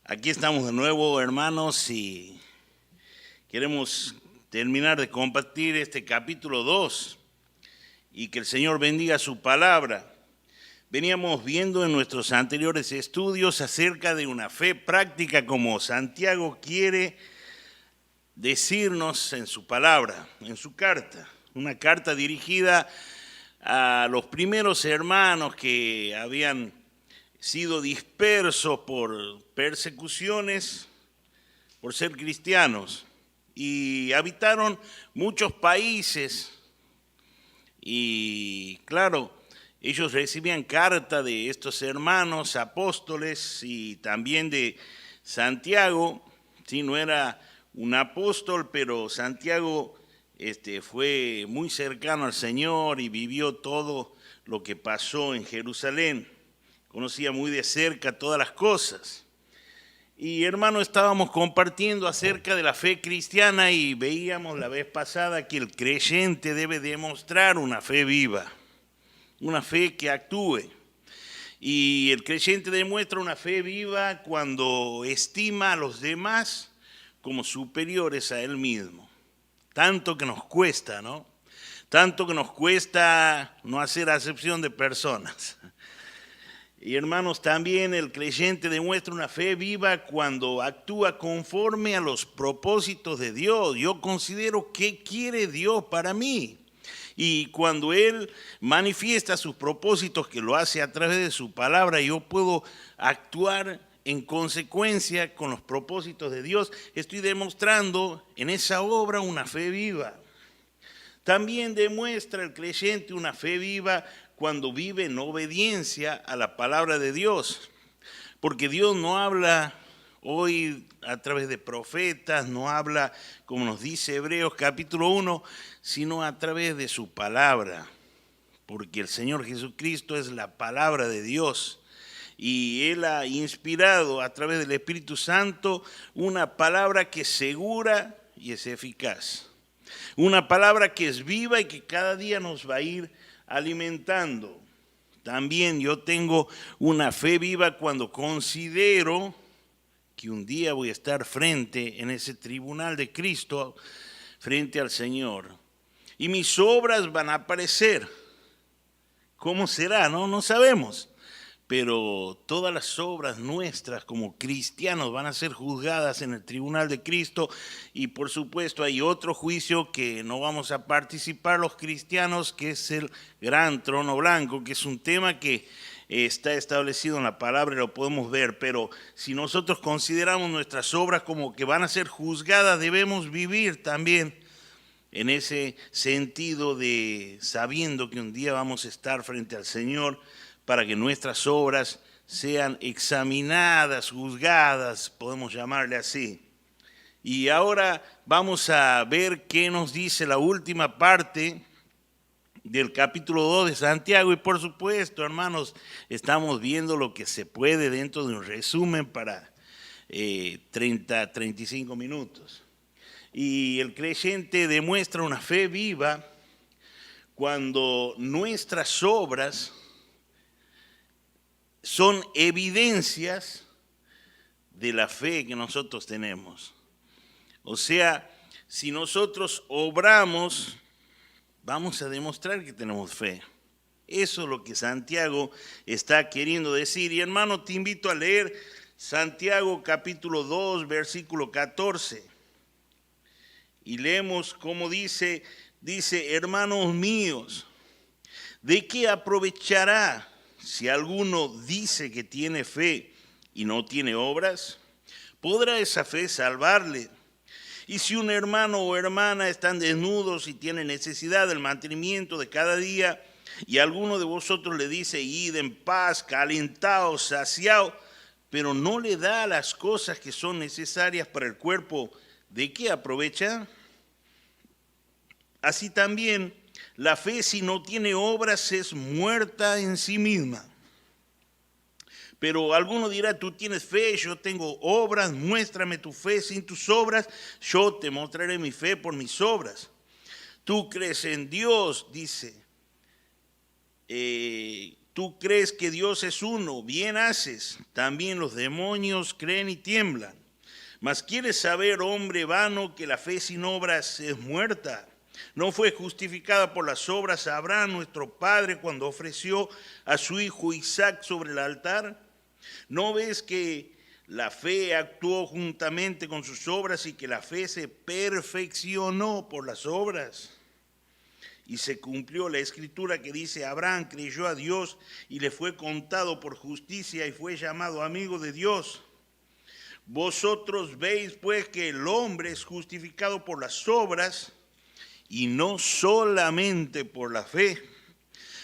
Aquí estamos de nuevo, hermanos, y queremos terminar de compartir este capítulo 2 y que el Señor bendiga su palabra. Veníamos viendo en nuestros anteriores estudios acerca de una fe práctica como Santiago quiere decirnos en su palabra, en su carta. Una carta dirigida a los primeros hermanos que habían sido dispersos por persecuciones, por ser cristianos, y habitaron muchos países. Y claro, ellos recibían carta de estos hermanos apóstoles y también de Santiago. Sí, no era un apóstol, pero Santiago fue muy cercano al Señor y vivió todo lo que pasó en Jerusalén. Conocía muy de cerca todas las cosas. Y hermano, estábamos compartiendo acerca de la fe cristiana y veíamos la vez pasada que el creyente debe demostrar una fe viva, una fe que actúe. Y el creyente demuestra una fe viva cuando estima a los demás como superiores a él mismo. Tanto que nos cuesta, ¿no? Tanto que nos cuesta no hacer acepción de personas. Y hermanos, también el creyente demuestra una fe viva cuando actúa conforme a los propósitos de Dios. Yo considero qué quiere Dios para mí. Y cuando Él manifiesta sus propósitos, que lo hace a través de su palabra, yo puedo actuar en consecuencia con los propósitos de Dios. Estoy demostrando en esa obra una fe viva. También demuestra el creyente una fe viva cuando vive en obediencia a la palabra de Dios. Porque Dios no habla hoy a través de profetas, no habla como nos dice Hebreos capítulo 1, sino a través de su palabra. Porque el Señor Jesucristo es la palabra de Dios. Y Él ha inspirado a través del Espíritu Santo una palabra que es segura y es eficaz. Una palabra que es viva y que cada día nos va a ir alimentando. También yo tengo una fe viva cuando considero que un día voy a estar frente en ese tribunal de Cristo, frente al Señor. Y mis obras van a aparecer. ¿Cómo será? No sabemos. Pero todas las obras nuestras como cristianos van a ser juzgadas en el tribunal de Cristo y por supuesto hay otro juicio que no vamos a participar los cristianos, que es el gran trono blanco, que es un tema que está establecido en la palabra y lo podemos ver, pero si nosotros consideramos nuestras obras como que van a ser juzgadas, debemos vivir también en ese sentido de sabiendo que un día vamos a estar frente al Señor, para que nuestras obras sean examinadas, juzgadas, podemos llamarle así. Y ahora vamos a ver qué nos dice la última parte del capítulo 2 de Santiago. Y por supuesto, hermanos, estamos viendo lo que se puede dentro de un resumen para 35 minutos. Y el creyente demuestra una fe viva cuando nuestras obras son evidencias de la fe que nosotros tenemos. O sea, si nosotros obramos, vamos a demostrar que tenemos fe. Eso es lo que Santiago está queriendo decir. Y hermano, te invito a leer Santiago capítulo 2, versículo 14. Y leemos como dice, hermanos míos, ¿de qué aprovechará si alguno dice que tiene fe y no tiene obras? ¿Podrá esa fe salvarle? Y si un hermano o hermana están desnudos y tienen necesidad del mantenimiento de cada día, y alguno de vosotros le dice, id en paz, calentaos, saciaos, pero no le da las cosas que son necesarias para el cuerpo, ¿de qué aprovecha? Así también, la fe, si no tiene obras, es muerta en sí misma. Pero alguno dirá, tú tienes fe, yo tengo obras, muéstrame tu fe sin tus obras, yo te mostraré mi fe por mis obras. Tú crees en Dios, dice, tú crees que Dios es uno, bien haces. También los demonios creen y tiemblan. Mas quieres saber, hombre vano, que la fe sin obras es muerta. ¿No fue justificada por las obras Abraham, nuestro padre, cuando ofreció a su hijo Isaac sobre el altar? ¿No ves que la fe actuó juntamente con sus obras y que la fe se perfeccionó por las obras? Y se cumplió la escritura que dice: Abraham creyó a Dios y le fue contado por justicia y fue llamado amigo de Dios. Vosotros veis pues que el hombre es justificado por las obras y no solamente por la fe.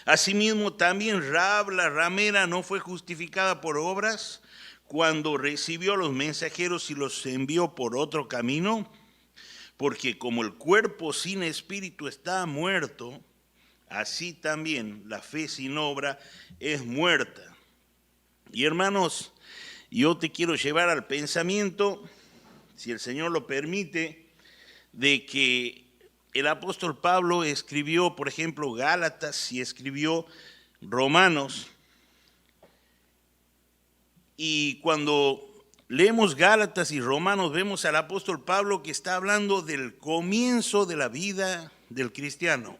Asimismo también Rahab la ramera no fue justificada por obras cuando recibió a los mensajeros y los envió por otro camino, porque como el cuerpo sin espíritu está muerto, así también la fe sin obra es muerta. Y hermanos, yo te quiero llevar al pensamiento, si el Señor lo permite, de que el apóstol Pablo escribió, por ejemplo, Gálatas y escribió Romanos. Y cuando leemos Gálatas y Romanos, vemos al apóstol Pablo que está hablando del comienzo de la vida del cristiano,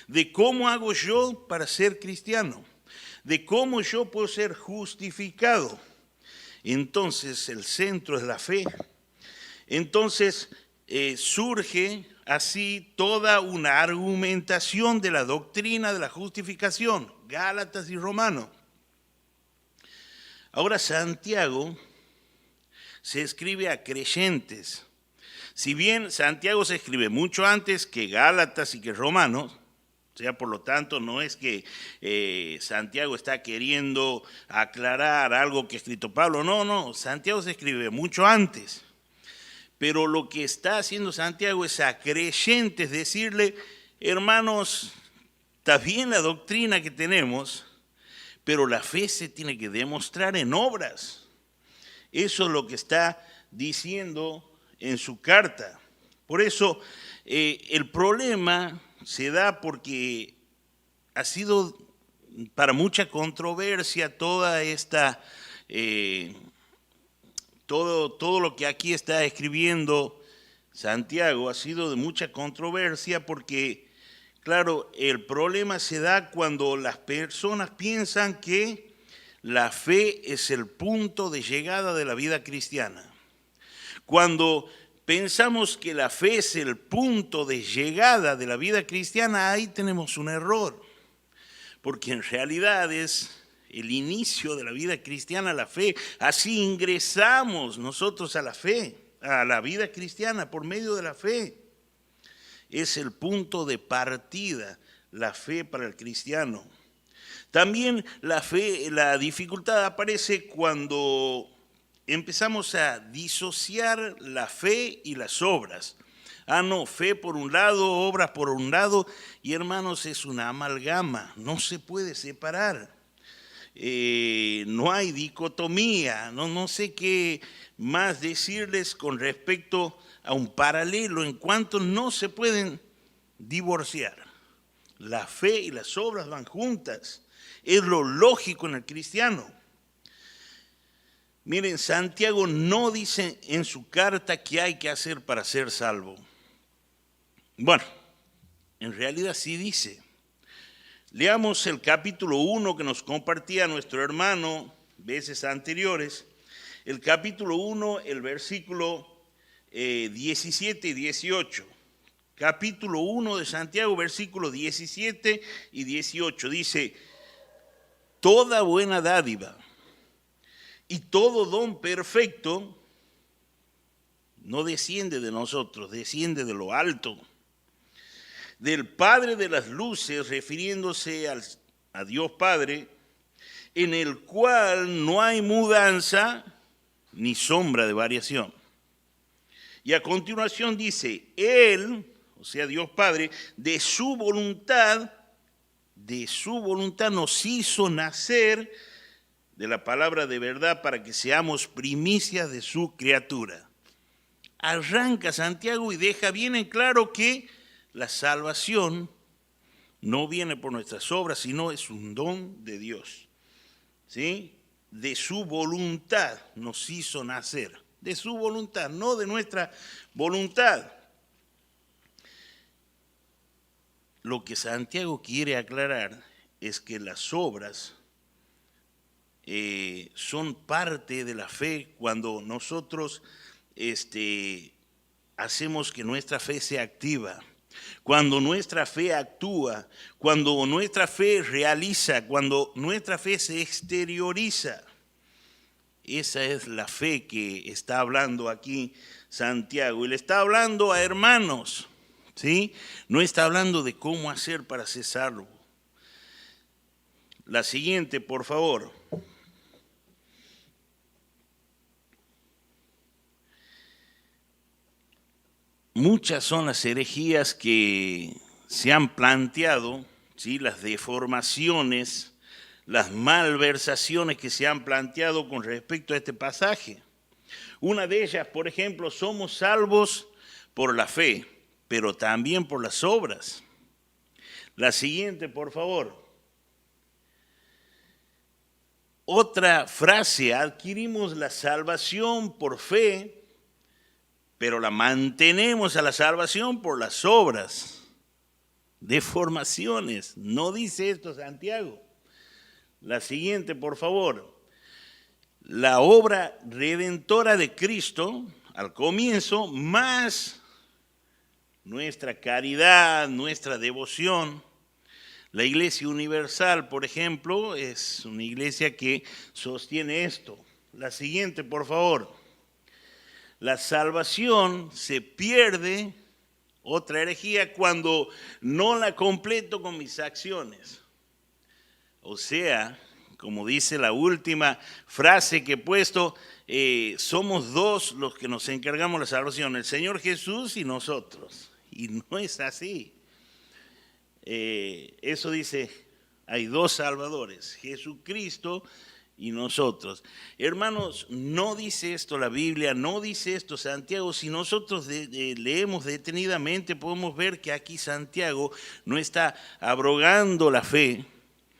de cómo hago yo para ser cristiano, de cómo yo puedo ser justificado. Entonces el centro es la fe. Entonces surge así toda una argumentación de la doctrina de la justificación, Gálatas y Romanos. Ahora Santiago se escribe a creyentes. Si bien Santiago se escribe mucho antes que Gálatas y que Romanos, o sea, por lo tanto, no es que Santiago está queriendo aclarar algo que ha escrito Pablo. No, Santiago se escribe mucho antes. Pero lo que está haciendo Santiago es a creyentes decirle: hermanos, está bien la doctrina que tenemos, pero la fe se tiene que demostrar en obras. Eso es lo que está diciendo en su carta. Por eso el problema se da porque ha sido para mucha controversia toda esta, todo lo que aquí está escribiendo Santiago ha sido de mucha controversia porque, claro, el problema se da cuando las personas piensan que la fe es el punto de llegada de la vida cristiana. Cuando pensamos que la fe es el punto de llegada de la vida cristiana, ahí tenemos un error, porque en realidad es el inicio de la vida cristiana, la fe. Así ingresamos nosotros a la fe, a la vida cristiana por medio de la fe. Es el punto de partida, la fe para el cristiano. También la fe, la dificultad aparece cuando empezamos a disociar la fe y las obras. No, fe por un lado, obras por un lado, y hermanos, es una amalgama, no se puede separar. No hay dicotomía, no sé qué más decirles con respecto a un paralelo en cuanto no se pueden divorciar. La fe y las obras van juntas, es lo lógico en el cristiano. Miren, Santiago no dice en su carta qué hay que hacer para ser salvo. Bueno, en realidad sí dice. Leamos el capítulo 1 que nos compartía nuestro hermano veces anteriores. El capítulo 1, el versículo 17 y 18. Capítulo 1 de Santiago, versículos 17 y 18. Dice: toda buena dádiva y todo don perfecto no desciende de nosotros, desciende de lo alto, del Padre de las luces, refiriéndose a Dios Padre, en el cual no hay mudanza ni sombra de variación. Y a continuación dice: Él, o sea Dios Padre, de su voluntad nos hizo nacer de la palabra de verdad para que seamos primicias de su criatura. Arranca Santiago y deja bien en claro que la salvación no viene por nuestras obras, sino es un don de Dios. ¿Sí? De su voluntad nos hizo nacer. De su voluntad, no de nuestra voluntad. Lo que Santiago quiere aclarar es que las obras son parte de la fe cuando nosotros hacemos que nuestra fe sea activa, cuando nuestra fe actúa, cuando nuestra fe realiza, cuando nuestra fe se exterioriza. Esa es la fe que está hablando aquí Santiago. Y le está hablando a hermanos, ¿sí? No está hablando de cómo hacer para ser salvo. La siguiente, por favor. Muchas son las herejías que se han planteado, ¿sí? Las deformaciones, las malversaciones que se han planteado con respecto a este pasaje. Una de ellas, por ejemplo, somos salvos por la fe, pero también por las obras. La siguiente, por favor. Otra frase, adquirimos la salvación por fe, pero la mantenemos a la salvación por las obras. Deformaciones, no dice esto Santiago. La siguiente, por favor. La obra redentora de Cristo, al comienzo, más nuestra caridad, nuestra devoción. La Iglesia Universal, por ejemplo, es una iglesia que sostiene esto. La siguiente, por favor. La salvación se pierde, otra herejía, cuando no la completo con mis acciones. O sea, como dice la última frase que he puesto, somos dos los que nos encargamos de la salvación, el Señor Jesús y nosotros. Y no es así. Eso dice, hay dos salvadores, Jesucristo y nosotros. Hermanos, no dice esto la Biblia, no dice esto Santiago. Si nosotros leemos detenidamente, podemos ver que aquí Santiago no está abrogando la fe,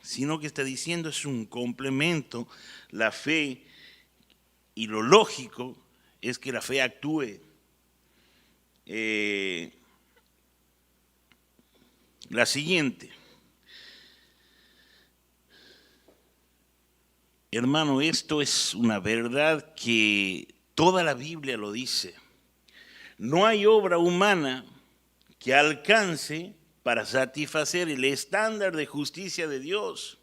sino que está diciendo es un complemento. La fe, y lo lógico es que la fe actúe. La siguiente. Hermano, esto es una verdad que toda la Biblia lo dice. No hay obra humana que alcance para satisfacer el estándar de justicia de Dios.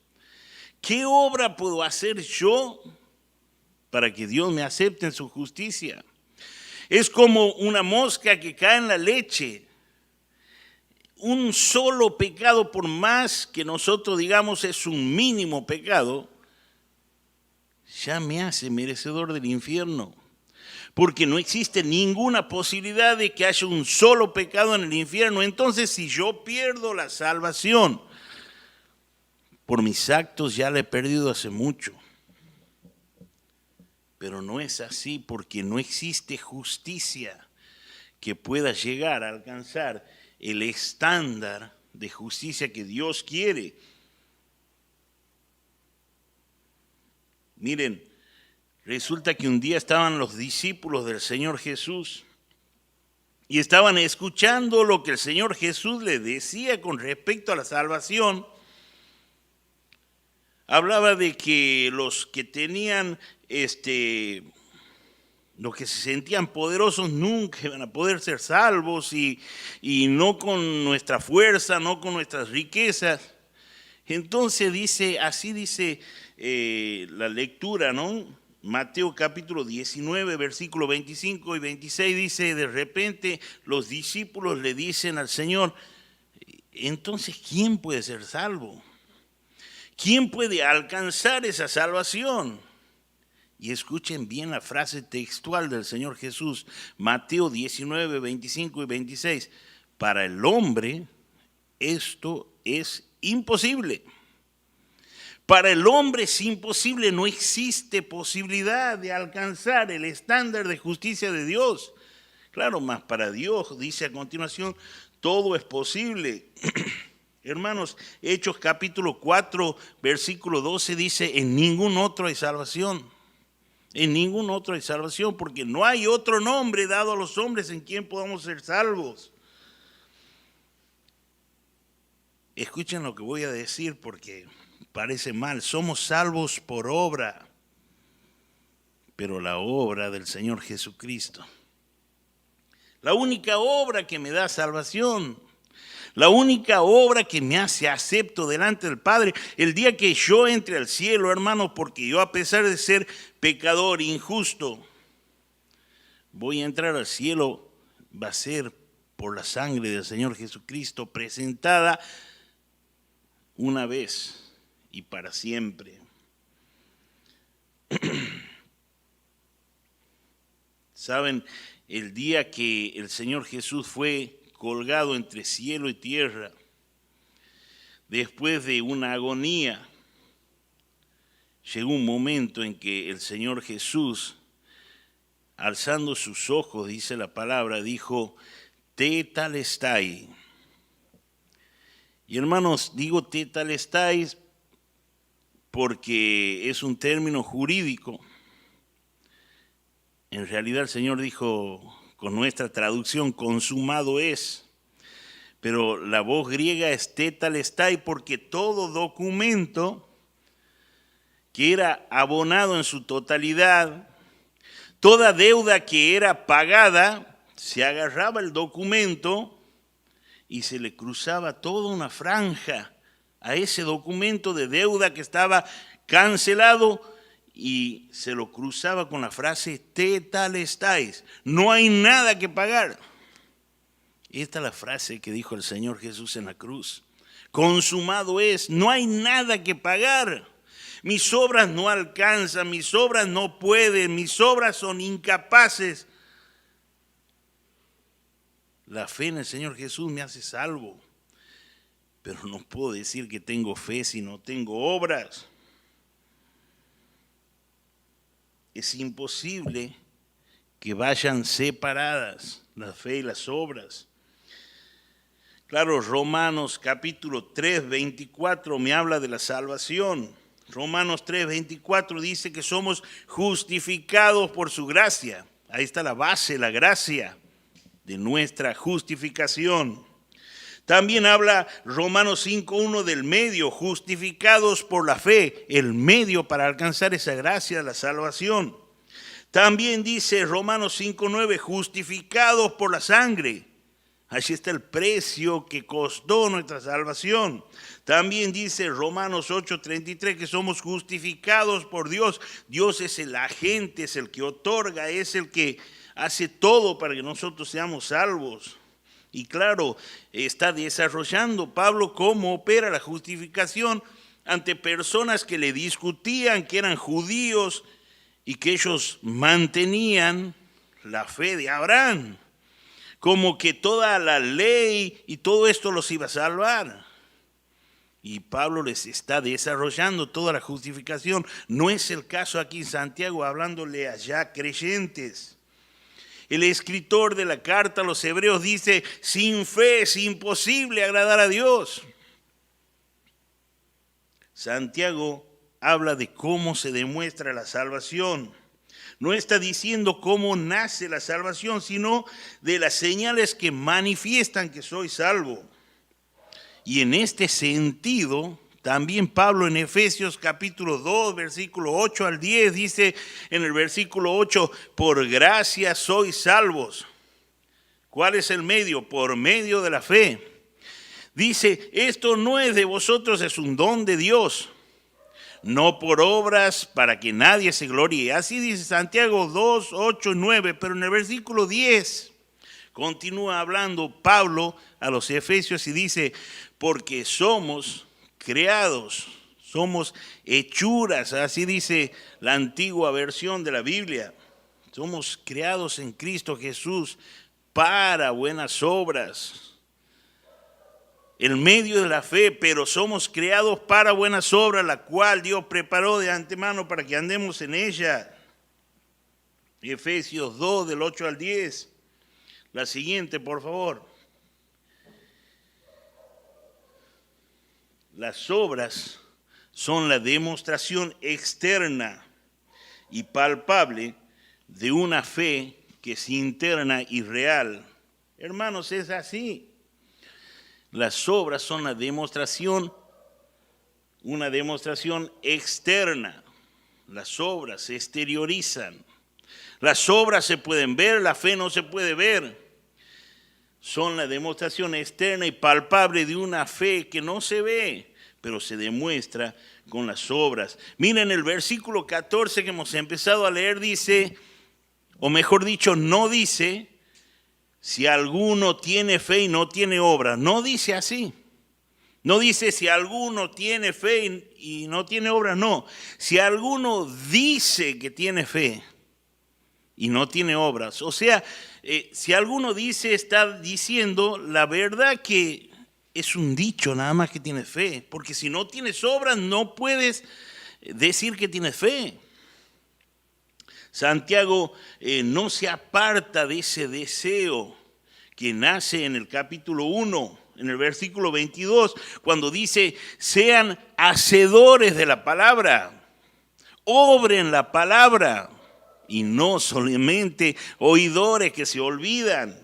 ¿Qué obra puedo hacer yo para que Dios me acepte en su justicia? Es como una mosca que cae en la leche. Un solo pecado, por más que nosotros digamos es un mínimo pecado, ya me hace merecedor del infierno. Porque no existe ninguna posibilidad de que haya un solo pecado en el infierno. Entonces, si yo pierdo la salvación por mis actos, ya la he perdido hace mucho. Pero no es así, porque no existe justicia que pueda llegar a alcanzar el estándar de justicia que Dios quiere. Miren, resulta que un día estaban los discípulos del Señor Jesús y estaban escuchando lo que el Señor Jesús les decía con respecto a la salvación. Hablaba de que los que tenían, los que se sentían poderosos nunca iban a poder ser salvos y no con nuestra fuerza, no con nuestras riquezas. Entonces dice, así dice la lectura, ¿no? Mateo capítulo 19, versículo 25 y 26 dice, de repente los discípulos le dicen al Señor, entonces, ¿quién puede ser salvo? ¿Quién puede alcanzar esa salvación? Y escuchen bien la frase textual del Señor Jesús, Mateo 19, 25 y 26. Para el hombre esto es imposible. Para el hombre es imposible, no existe posibilidad de alcanzar el estándar de justicia de Dios. Claro, más para Dios, dice a continuación, todo es posible. Hermanos, Hechos capítulo 4, versículo 12 dice, en ningún otro hay salvación. En ningún otro hay salvación, porque no hay otro nombre dado a los hombres en quien podamos ser salvos. Escuchen lo que voy a decir porque parece mal. Somos salvos por obra, pero la obra del Señor Jesucristo. La única obra que me da salvación. La única obra que me hace acepto delante del Padre. El día que yo entre al cielo, hermano, porque yo a pesar de ser pecador, injusto, voy a entrar al cielo, va a ser por la sangre del Señor Jesucristo presentada una vez y para siempre. Saben, el día que el Señor Jesús fue colgado entre cielo y tierra, después de una agonía, llegó un momento en que el Señor Jesús, alzando sus ojos, dice la palabra, dijo, tetelestai. Y hermanos, digo tetelestai porque es un término jurídico. En realidad el Señor dijo, con nuestra traducción, consumado es. Pero la voz griega es tetelestai porque todo documento que era abonado en su totalidad, toda deuda que era pagada, se agarraba el documento y se le cruzaba toda una franja a ese documento de deuda que estaba cancelado y se lo cruzaba con la frase tetelestai, no hay nada que pagar. Esta es la frase que dijo el Señor Jesús en la cruz. Consumado es, no hay nada que pagar. Mis obras no alcanzan, mis obras no pueden, mis obras son incapaces. La fe en el Señor Jesús me hace salvo. Pero no puedo decir que tengo fe si no tengo obras. Es imposible que vayan separadas la fe y las obras. Claro, Romanos capítulo 3, 24 me habla de la salvación. Romanos 3, 24 dice que somos justificados por su gracia. Ahí está la base, la gracia de nuestra justificación. También habla Romanos 5.1 del medio, justificados por la fe, el medio para alcanzar esa gracia, la salvación. También dice Romanos 5.9, justificados por la sangre. Allí está el precio que costó nuestra salvación. También dice Romanos 8.33 que somos justificados por Dios. Dios es el agente, es el que otorga, es el que hace todo para que nosotros seamos salvos. Y claro, está desarrollando Pablo cómo opera la justificación ante personas que le discutían, que eran judíos y que ellos mantenían la fe de Abraham. Como que toda la ley y todo esto los iba a salvar. Y Pablo les está desarrollando toda la justificación. No es el caso aquí en Santiago, hablándole allá creyentes. El escritor de la carta a los hebreos dice, sin fe es imposible agradar a Dios. Santiago habla de cómo se demuestra la salvación. No está diciendo cómo nace la salvación, sino de las señales que manifiestan que soy salvo. Y en este sentido, también Pablo en Efesios capítulo 2, versículo 8 al 10, dice en el versículo 8, por gracia sois salvos. ¿Cuál es el medio? Por medio de la fe. Dice, esto no es de vosotros, es un don de Dios. No por obras para que nadie se gloríe. Así dice Santiago 2, 8 y 9, pero en el versículo 10 continúa hablando Pablo a los efesios y dice, porque somos creados, somos hechuras, así dice la antigua versión de la Biblia. Somos creados en Cristo Jesús para buenas obras. El medio de la fe, pero somos creados para buenas obras, la cual Dios preparó de antemano para que andemos en ella. Efesios 2, del 8 al 10. La siguiente, por favor. las obras son la demostración externa y palpable de una fe que es interna y real. Hermanos, es así. Las obras son una demostración externa. Las obras se exteriorizan. Las obras se pueden ver, la fe no se puede ver. Son la demostración externa y palpable de una fe que no se ve, pero se demuestra con las obras. Miren el versículo 14 que hemos empezado a leer, dice, o mejor dicho, no dice, si alguno tiene fe y no tiene obra. No dice así. No dice si alguno tiene fe y no tiene obra, no. Si alguno dice que tiene fe y no tiene obras. O sea, si alguno dice, está diciendo la verdad que es un dicho nada más que tiene fe. Porque si no tienes obras no puedes decir que tienes fe. Santiago no se aparta de ese deseo que nace en el capítulo 1, en el versículo 22, cuando dice, sean hacedores de la palabra, obren la palabra y no solamente oidores que se olvidan.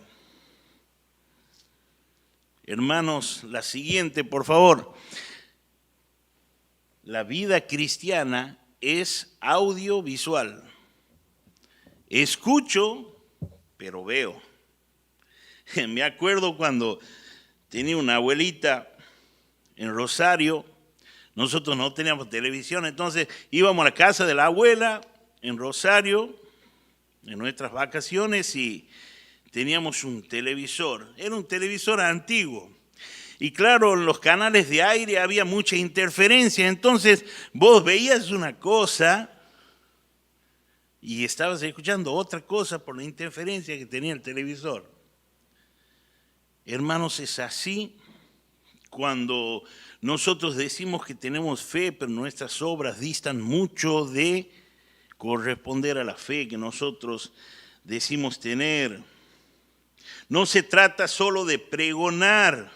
Hermanos, la siguiente, por favor. La vida cristiana es audiovisual. Escucho, pero veo. Me acuerdo cuando tenía una abuelita en Rosario, nosotros no teníamos televisión, entonces íbamos a la casa de la abuela en Rosario, en nuestras vacaciones, y teníamos un televisor. Era un televisor antiguo. Y claro, en los canales de aire había mucha interferencia, entonces vos veías una cosa y estabas escuchando otra cosa por la interferencia que tenía el televisor. Hermanos, es así cuando nosotros decimos que tenemos fe, pero nuestras obras distan mucho de corresponder a la fe que nosotros decimos tener. No se trata solo de pregonar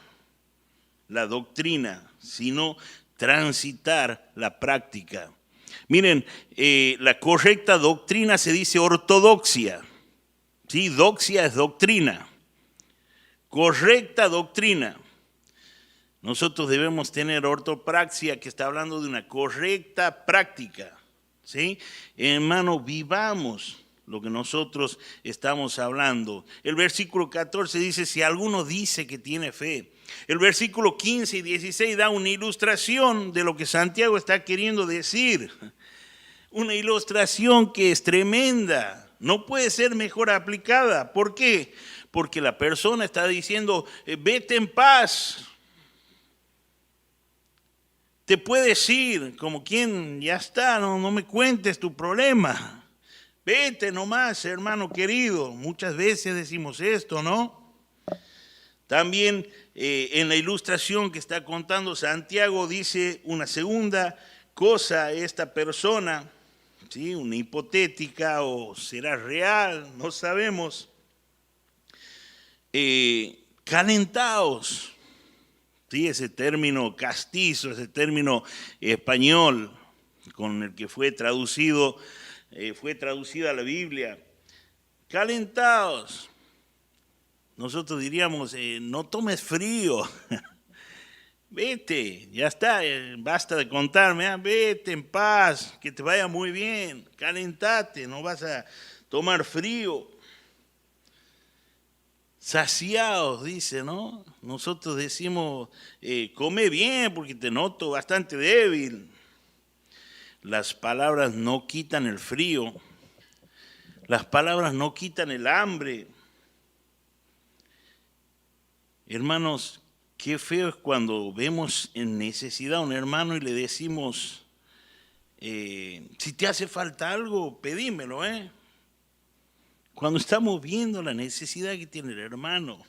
la doctrina, sino transitar la práctica. Miren, la correcta doctrina se dice ortodoxia. ¿Sí? Doxia es doctrina. Correcta doctrina. Nosotros debemos tener ortopraxia, que está hablando de una correcta práctica. ¿Sí? Hermano, vivamos lo que nosotros estamos hablando. El versículo 14 dice, si alguno dice que tiene fe. El versículo 15 y 16 da una ilustración de lo que Santiago está queriendo decir. Una ilustración que es tremenda. No puede ser mejor aplicada. ¿Por qué? Porque la persona está diciendo, vete en paz. Te puedes ir, como quien ya está, no me cuentes tu problema. Vete nomás, hermano querido. Muchas veces decimos esto, ¿no? También en la ilustración que está contando Santiago dice una segunda cosa, esta persona, ¿sí? Una hipotética o será real, no sabemos. Calentaos, ¿sí? Ese término castizo, ese término español con el que fue traducida la Biblia. Calentaos. Nosotros diríamos, no tomes frío. Vete, ya está, basta de contarme, vete en paz, que te vaya muy bien, calentate, no vas a tomar frío. Saciados, dice, ¿no? Nosotros decimos, come bien porque te noto bastante débil. Las palabras no quitan el frío, las palabras no quitan el hambre. Hermanos, qué feo es cuando vemos en necesidad a un hermano y le decimos, si te hace falta algo, pedímelo, Cuando estamos viendo la necesidad que tiene el hermano.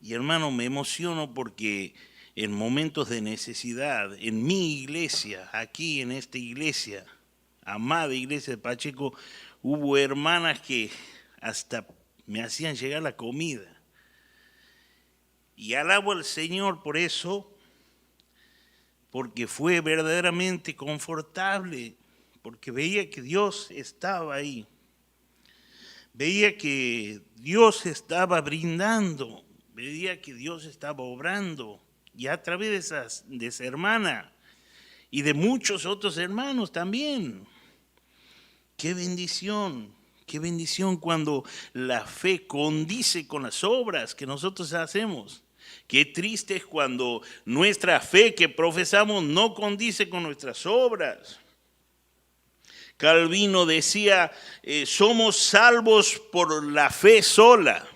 Y hermano, me emociono porque en momentos de necesidad, en mi iglesia, aquí en esta iglesia, amada iglesia de Pacheco, hubo hermanas que hasta me hacían llegar la comida. Y alabo al Señor por eso, porque fue verdaderamente confortable, porque veía que Dios estaba ahí. Veía que Dios estaba brindando, veía que Dios estaba obrando, y a través de esa hermana y de muchos otros hermanos también. Qué bendición cuando la fe condice con las obras que nosotros hacemos. Qué triste es cuando nuestra fe que profesamos no condice con nuestras obras. Calvino decía, somos salvos por la fe sola,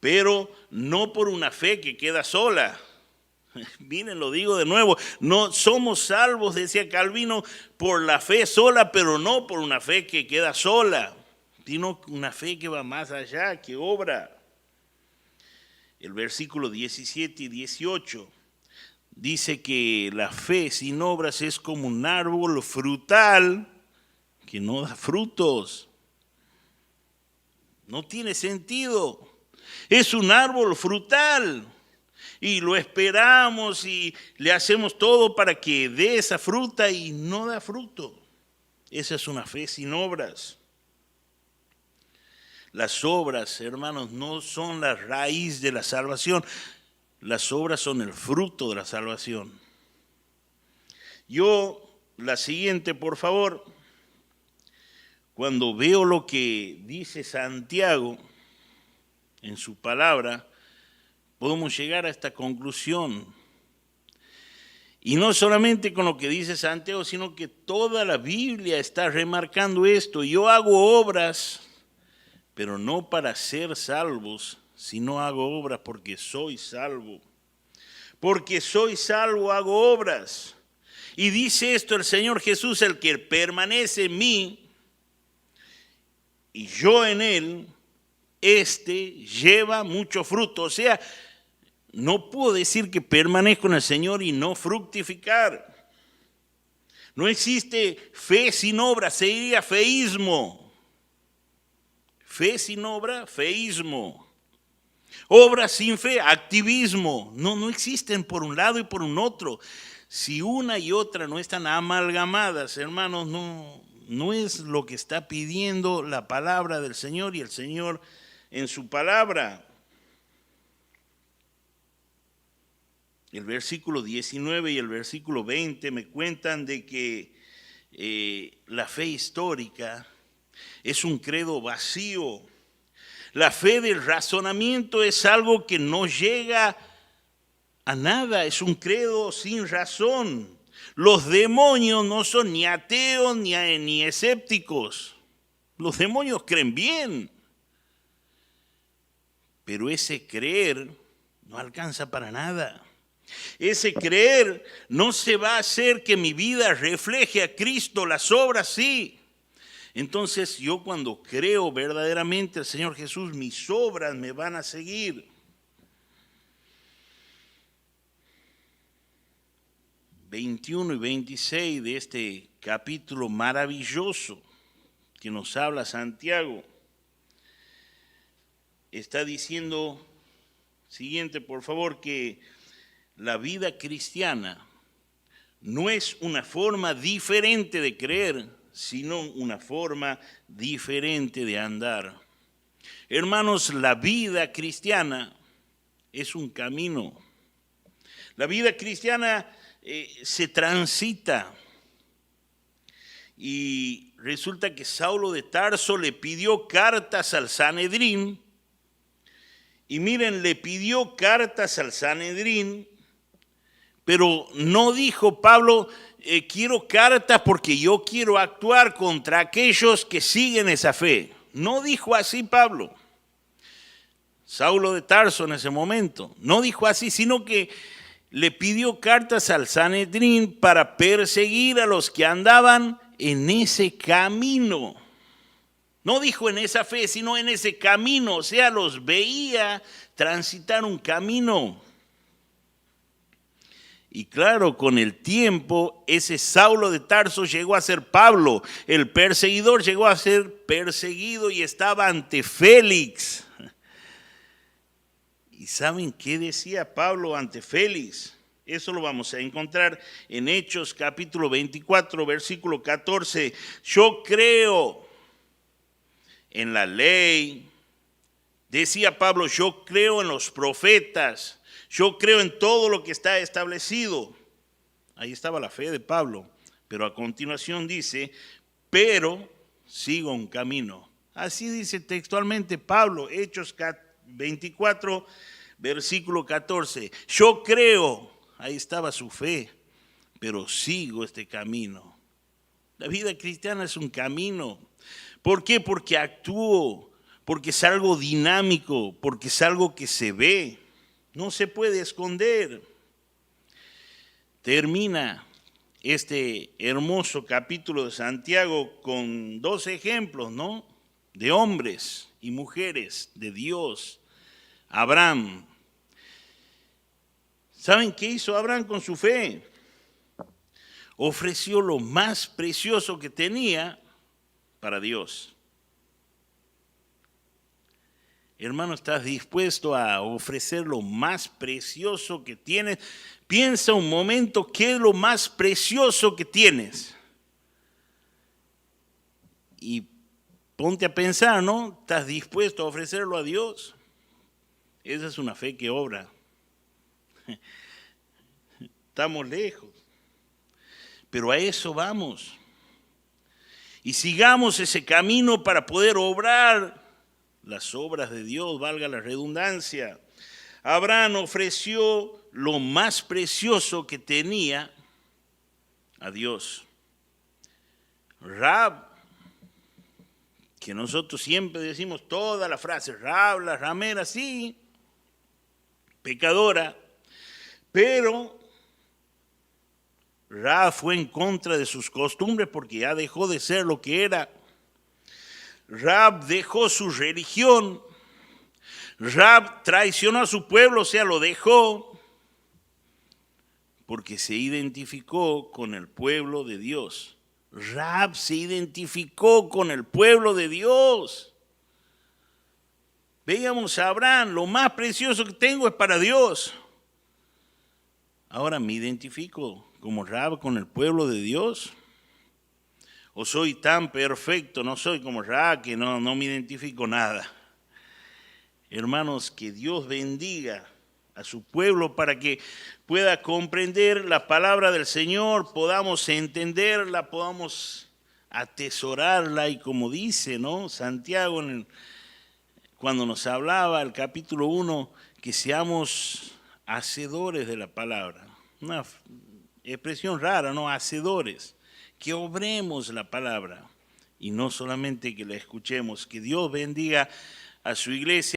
pero no por una fe que queda sola. Miren, lo digo de nuevo, no somos salvos, decía Calvino, por la fe sola, pero no por una fe que queda sola, sino una fe que va más allá, que obra. El versículo 17 y 18 dice que la fe sin obras es como un árbol frutal que no da frutos. No tiene sentido. Es un árbol frutal y lo esperamos y le hacemos todo para que dé esa fruta y no da fruto. Esa es una fe sin obras. Las obras, hermanos, no son la raíz de la salvación. Las obras son el fruto de la salvación. La siguiente, por favor. Cuando veo lo que dice Santiago en su palabra, podemos llegar a esta conclusión. Y no solamente con lo que dice Santiago, sino que toda la Biblia está remarcando esto. Yo hago obras, pero no para ser salvos, sino hago obras porque soy salvo. Porque soy salvo, hago obras. Y dice esto el Señor Jesús, el que permanece en mí y yo en él, lleva mucho fruto. O sea, no puedo decir que permanezco en el Señor y no fructificar. No existe fe sin obra, se diría feísmo. Fe sin obra, feísmo. Obra sin fe, activismo. No existen por un lado y por un otro. Si una y otra no están amalgamadas, hermanos, no es lo que está pidiendo la palabra del Señor y el Señor en su palabra. El versículo 19 y el versículo 20 me cuentan de que la fe histórica es un credo vacío. La fe del razonamiento es algo que no llega a nada, es un credo sin razón. Los demonios no son ni ateos ni escépticos. Los demonios creen bien. Pero ese creer no alcanza para nada. Ese creer no se va a hacer que mi vida refleje a Cristo, las obras sí. Entonces yo cuando creo verdaderamente al Señor Jesús, mis obras me van a seguir. 21 y 26 de este capítulo maravilloso que nos habla Santiago, está diciendo, siguiente por favor, que la vida cristiana no es una forma diferente de creer, sino una forma diferente de andar. Hermanos, la vida cristiana es un camino. La vida cristiana se transita. Y resulta que Saulo de Tarso le pidió cartas al Sanedrín. Y miren, le pidió cartas al Sanedrín, pero no dijo Pablo, quiero cartas porque yo quiero actuar contra aquellos que siguen esa fe. No dijo así Pablo. Saulo de Tarso en ese momento. No dijo así, sino que le pidió cartas al Sanedrín para perseguir a los que andaban en ese camino. No dijo en esa fe, sino en ese camino. O sea, los veía transitar un camino. Y claro, con el tiempo, ese Saulo de Tarso llegó a ser Pablo. El perseguidor llegó a ser perseguido y estaba ante Félix. ¿Y saben qué decía Pablo ante Félix? Eso lo vamos a encontrar en Hechos capítulo 24, versículo 14. Yo creo en la ley, decía Pablo, yo creo en los profetas, yo creo en todo lo que está establecido. Ahí estaba la fe de Pablo, pero a continuación dice, pero sigo un camino. Así dice textualmente Pablo, Hechos 24, versículo 14. Yo creo, ahí estaba su fe, pero sigo este camino. La vida cristiana es un camino. ¿Por qué? Porque actúo, porque es algo dinámico, porque es algo que se ve, no se puede esconder. Termina este hermoso capítulo de Santiago con dos ejemplos, ¿no? De hombres y mujeres de Dios. Abraham. ¿Saben qué hizo Abraham con su fe? Ofreció lo más precioso que tenía para Dios. Hermano, ¿estás dispuesto a ofrecer lo más precioso que tienes? Piensa un momento, ¿qué es lo más precioso que tienes? Y ponte a pensar, ¿no? ¿Estás dispuesto a ofrecerlo a Dios? Esa es una fe que obra. Estamos lejos, pero a eso vamos. Y sigamos ese camino para poder obrar las obras de Dios, valga la redundancia. Abraham ofreció lo más precioso que tenía a Dios. Rahab, que nosotros siempre decimos toda la frase, Rahab, la ramera, sí, pecadora, pero Rahab fue en contra de sus costumbres porque ya dejó de ser lo que era. Rahab dejó su religión. Rahab traicionó a su pueblo, o sea, lo dejó porque se identificó con el pueblo de Dios. Rahab se identificó con el pueblo de Dios. Veíamos a Abraham, lo más precioso que tengo es para Dios. Ahora me identifico como Rahab con el pueblo de Dios. ¿O soy tan perfecto, no soy como Rahab, que no me identifico nada? Hermanos, que Dios bendiga a su pueblo para que pueda comprender la palabra del Señor, podamos entenderla, podamos atesorarla y como dice, ¿no? Santiago cuando nos hablaba el capítulo 1, que seamos hacedores de la palabra. Una expresión rara, ¿no? Hacedores. Que obremos la palabra y no solamente que la escuchemos. Que Dios bendiga a su iglesia.